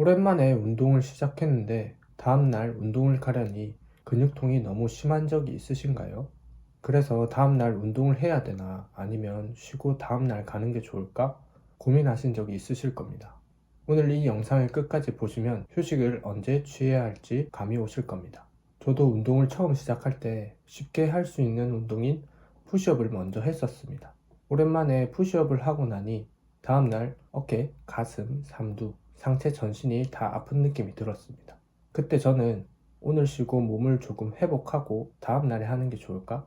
오랜만에 운동을 시작했는데 다음날 운동을 가려니 근육통이 너무 심한 적이 있으신가요? 그래서 다음날 운동을 해야 되나 아니면 쉬고 다음날 가는 게 좋을까 고민하신 적이 있으실 겁니다. 오늘 이 영상을 끝까지 보시면 휴식을 언제 취해야 할지 감이 오실 겁니다. 저도 운동을 처음 시작할 때 쉽게 할 수 있는 운동인 푸시업을 먼저 했었습니다. 오랜만에 푸시업을 하고 나니 다음날 어깨, 가슴, 삼두, 상체 전신이 다 아픈 느낌이 들었습니다. 그때 저는 오늘 쉬고 몸을 조금 회복하고 다음날에 하는 게 좋을까?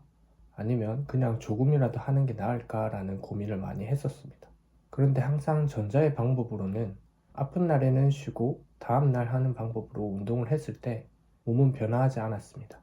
아니면 그냥 조금이라도 하는 게 나을까라는 고민을 많이 했었습니다. 그런데 항상 전자의 방법으로는 아픈 날에는 쉬고 다음날 하는 방법으로 운동을 했을 때 몸은 변화하지 않았습니다.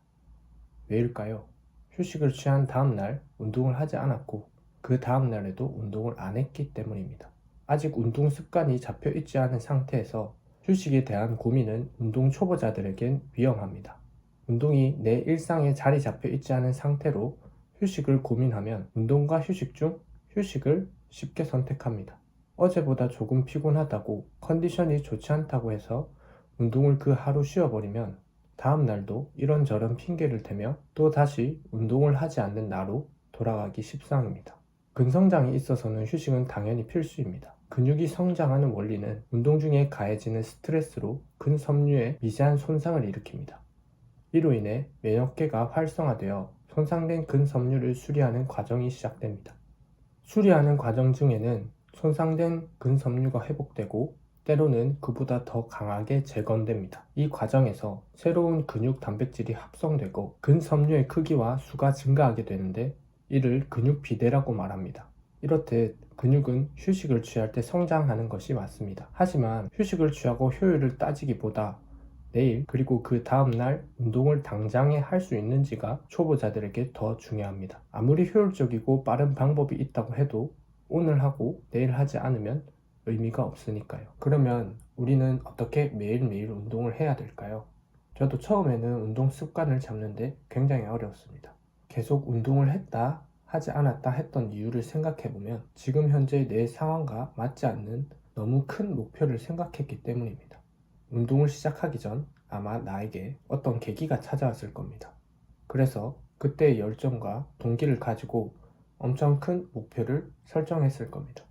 왜일까요? 휴식을 취한 다음날 운동을 하지 않았고 그 다음날에도 운동을 안 했기 때문입니다. 아직 운동 습관이 잡혀 있지 않은 상태에서 휴식에 대한 고민은 운동 초보자들에겐 위험합니다. 운동이 내 일상에 자리 잡혀 있지 않은 상태로 휴식을 고민하면 운동과 휴식 중 휴식을 쉽게 선택합니다. 어제보다 조금 피곤하다고 컨디션이 좋지 않다고 해서 운동을 그 하루 쉬어버리면 다음 날도 이런저런 핑계를 대며 또 다시 운동을 하지 않는 나로 돌아가기 십상입니다. 근성장이 있어서는 휴식은 당연히 필수입니다. 근육이 성장하는 원리는 운동 중에 가해지는 스트레스로 근섬유에 미세한 손상을 일으킵니다. 이로 인해 면역계가 활성화되어 손상된 근섬유를 수리하는 과정이 시작됩니다. 수리하는 과정 중에는 손상된 근섬유가 회복되고 때로는 그보다 더 강하게 재건됩니다. 이 과정에서 새로운 근육 단백질이 합성되고 근섬유의 크기와 수가 증가하게 되는데 이를 근육 비대라고 말합니다. 이렇듯 근육은 휴식을 취할 때 성장하는 것이 맞습니다. 하지만 휴식을 취하고 효율을 따지기보다 내일 그리고 그 다음날 운동을 당장에 할 수 있는지가 초보자들에게 더 중요합니다. 아무리 효율적이고 빠른 방법이 있다고 해도 오늘 하고 내일 하지 않으면 의미가 없으니까요. 그러면 우리는 어떻게 매일매일 운동을 해야 될까요? 저도 처음에는 운동 습관을 잡는데 굉장히 어려웠습니다. 계속 운동을 했다, 하지 않았다 했던 이유를 생각해보면 지금 현재 내 상황과 맞지 않는 너무 큰 목표를 생각했기 때문입니다. 운동을 시작하기 전 아마 나에게 어떤 계기가 찾아왔을 겁니다. 그래서 그때의 열정과 동기를 가지고 엄청 큰 목표를 설정했을 겁니다.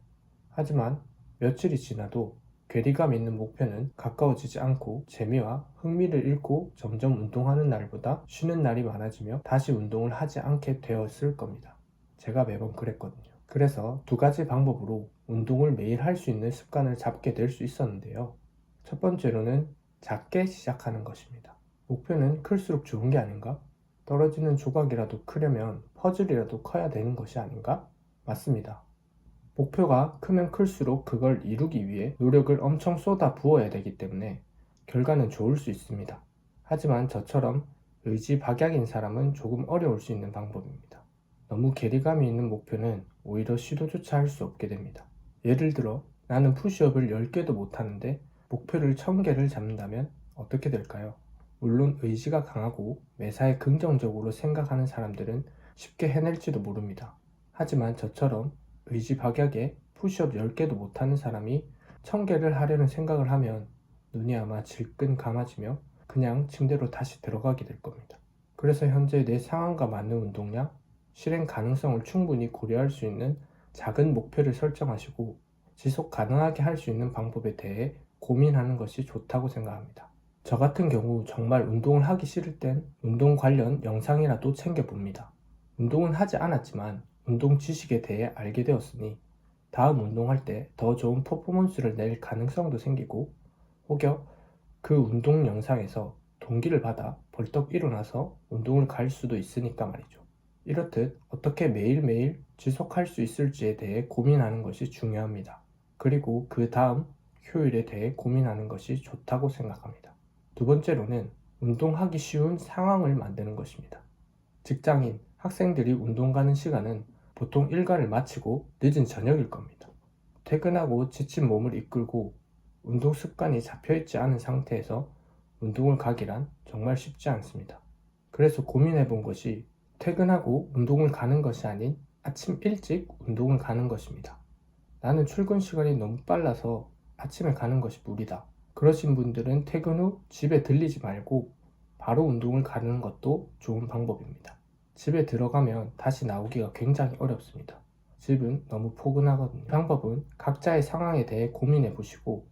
하지만 며칠이 지나도 괴리감 있는 목표는 가까워지지 않고 재미와 흥미를 잃고 점점 운동하는 날보다 쉬는 날이 많아지며 다시 운동을 하지 않게 되었을 겁니다. 제가 매번 그랬거든요. 그래서 두 가지 방법으로 운동을 매일 할 수 있는 습관을 잡게 될 수 있었는데요. 첫 번째로는 작게 시작하는 것입니다. 목표는 클수록 좋은 게 아닌가? 떨어지는 조각이라도 크려면 퍼즐이라도 커야 되는 것이 아닌가? 맞습니다. 목표가 크면 클수록 그걸 이루기 위해 노력을 엄청 쏟아 부어야 되기 때문에 결과는 좋을 수 있습니다. 하지만 저처럼 의지박약인 사람은 조금 어려울 수 있는 방법입니다. 너무 괴리감이 있는 목표는 오히려 시도조차 할 수 없게 됩니다. 예를 들어 나는 푸시업을 10개도 못하는데 목표를 1000개를 잡는다면 어떻게 될까요? 물론 의지가 강하고 매사에 긍정적으로 생각하는 사람들은 쉽게 해낼지도 모릅니다. 하지만 저처럼 의지박약에 푸시업 10개도 못하는 사람이 1000개를 하려는 생각을 하면 눈이 아마 질끈 감아지며 그냥 침대로 다시 들어가게 될 겁니다. 그래서 현재 내 상황과 맞는 운동량, 실행 가능성을 충분히 고려할 수 있는 작은 목표를 설정하시고 지속 가능하게 할 수 있는 방법에 대해 고민하는 것이 좋다고 생각합니다. 저 같은 경우 정말 운동을 하기 싫을 땐 운동 관련 영상이라도 챙겨봅니다. 운동은 하지 않았지만 운동 지식에 대해 알게 되었으니 다음 운동할 때 더 좋은 퍼포먼스를 낼 가능성도 생기고 혹여 그 운동 영상에서 동기를 받아 벌떡 일어나서 운동을 갈 수도 있으니까 말이죠. 이렇듯 어떻게 매일매일 지속할 수 있을지에 대해 고민하는 것이 중요합니다. 그리고 그 다음 효율에 대해 고민하는 것이 좋다고 생각합니다. 두 번째로는 운동하기 쉬운 상황을 만드는 것입니다. 직장인, 학생들이 운동 가는 시간은 보통 일과를 마치고 늦은 저녁일 겁니다. 퇴근하고 지친 몸을 이끌고 운동 습관이 잡혀있지 않은 상태에서 운동을 가기란 정말 쉽지 않습니다. 그래서 고민해 본 것이 퇴근하고 운동을 가는 것이 아닌 아침 일찍 운동을 가는 것입니다. 나는 출근 시간이 너무 빨라서 아침에 가는 것이 무리다. 그러신 분들은 퇴근 후 집에 들리지 말고 바로 운동을 가는 것도 좋은 방법입니다. 집에 들어가면 다시 나오기가 굉장히 어렵습니다. 집은 너무 포근하거든요. 방법은 각자의 상황에 대해 고민해 보시고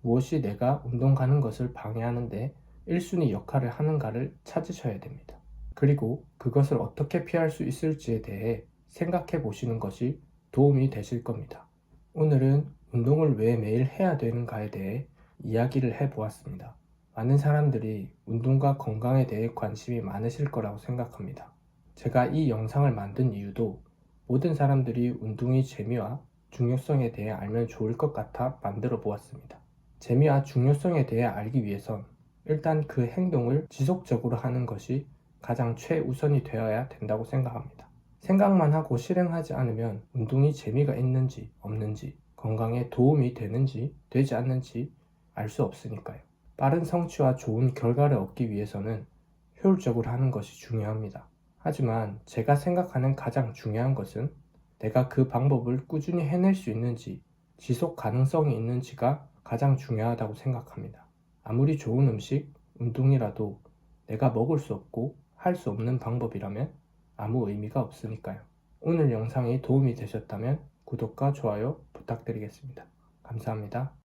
무엇이 내가 운동 가는 것을 방해하는데 1순위 역할을 하는가를 찾으셔야 됩니다. 그리고 그것을 어떻게 피할 수 있을지에 대해 생각해 보시는 것이 도움이 되실 겁니다. 오늘은 운동을 왜 매일 해야 되는가에 대해 이야기를 해 보았습니다. 많은 사람들이 운동과 건강에 대해 관심이 많으실 거라고 생각합니다. 제가 이 영상을 만든 이유도 모든 사람들이 운동의 재미와 중요성에 대해 알면 좋을 것 같아 만들어 보았습니다. 재미와 중요성에 대해 알기 위해선 일단 그 행동을 지속적으로 하는 것이 가장 최우선이 되어야 된다고 생각합니다. 생각만 하고 실행하지 않으면 운동이 재미가 있는지 없는지, 건강에 도움이 되는지 되지 않는지 알 수 없으니까요. 빠른 성취와 좋은 결과를 얻기 위해서는 효율적으로 하는 것이 중요합니다. 하지만 제가 생각하는 가장 중요한 것은 내가 그 방법을 꾸준히 해낼 수 있는지, 지속 가능성이 있는지가 가장 중요하다고 생각합니다. 아무리 좋은 음식, 운동이라도 내가 먹을 수 없고 할 수 없는 방법이라면 아무 의미가 없으니까요. 오늘 영상이 도움이 되셨다면 구독과 좋아요 부탁드리겠습니다. 감사합니다.